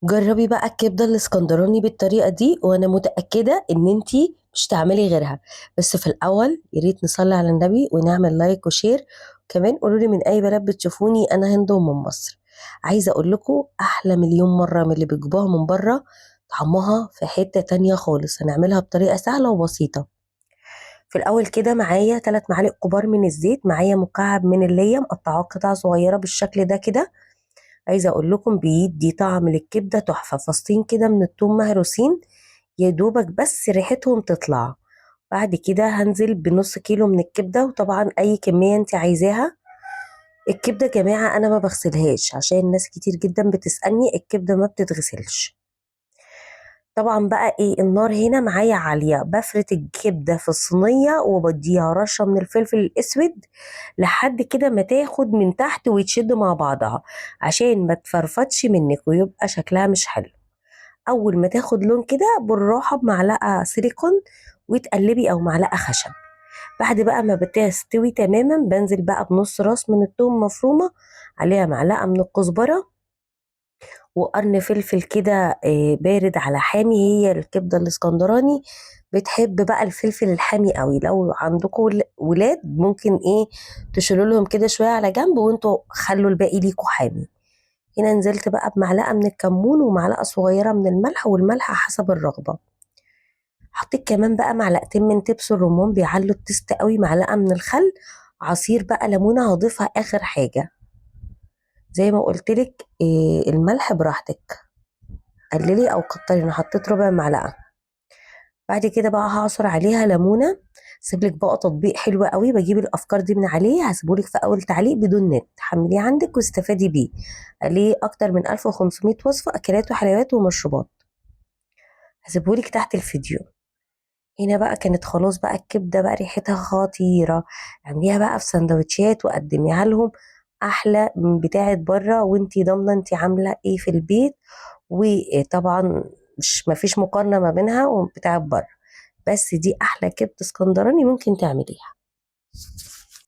جربي بقى الكبدة الاسكندراني بالطريقة دي، وانا متأكدة ان انتي مش تعملي غيرها. بس في الاول يا ريت نصلي على النبي ونعمل لايك وشير. كمان قولوا لي من اي بلد بتشوفوني. انا هند ومن مصر. عايزة اقول لكم احلى مليون مرة من اللي بيجيبوها من بره. طعمها في حتة تانية خالص. هنعملها بطريقة سهلة وبسيطة. في الاول كده معايا 3 معالق كبار من الزيت، معايا مكعب من اللية مقطعاه قطع صغيرة بالشكل ده كده. عايزه اقول لكم بيدي طعم للكبده تحفه. فصين كده من الثوم مهروسين، يا دوبك بس ريحتهم تطلع. بعد كده هنزل بنص كيلو من الكبده، وطبعا اي كميه انت عايزاها. الكبده يا جماعه انا ما بغسلهاش، عشان ناس كتير جدا بتسالني الكبده ما بتتغسلش. طبعا بقى ايه، النار هنا معايا عاليه، بفرد الكبده في الصينيه وبديها رشه من الفلفل الاسود لحد كده ما تاخد من تحت ويتشد مع بعضها، عشان ما تفرفتش منك ويبقى شكلها مش حلو. اول ما تاخد لون كده بالراحه بمعلقه سيليكون وتقلبي او معلقه خشب. بعد بقى ما بتستوي تماما بنزل بقى بنص راس من الثوم مفرومه، عليها معلقه من الكزبره وقرن فلفل كده بارد على حامي. هي الكبده الاسكندراني بتحب بقى الفلفل الحامي قوي. لو عندكم ولاد ممكن ايه تشيلوا لهم كده شويه على جنب، وانتوا خلوا الباقي ليكوا حامي. هنا نزلت بقى بمعلقه من الكمون ومعلقه صغيره من الملح، والملح حسب الرغبه. حطيت كمان بقى معلقتين من تبس الرمان بيعلوا التست قوي، معلقه من الخل، عصير بقى ليمونه هضيفها اخر حاجه. زي ما قلت لك الملح براحتك، قللي او كتري. انا حطيت ربع معلقه. بعد كده بقى هعصر عليها ليمونه. سيبلك بقى تطبيق حلو قوي، بجيب الافكار دي من عليه، هسيبهولك في اول تعليق بدون نت، حمليه عندك واستفادي بيه. عليه اكتر من 1500 وصفه اكلات وحلويات ومشروبات. هسيبهولك تحت الفيديو. هنا بقى كانت خلاص بقى الكبده بقى ريحتها خطيره. اعمليها بقى في سندوتشات وقدميها لهم احلى من بتاعه بره، وانتي ضامنه انتي عامله ايه في البيت. وطبعا مش مفيش مقارنة ما بينها وبتاع بره. بس دي أحلى كبدة اسكندراني ممكن تعمليها.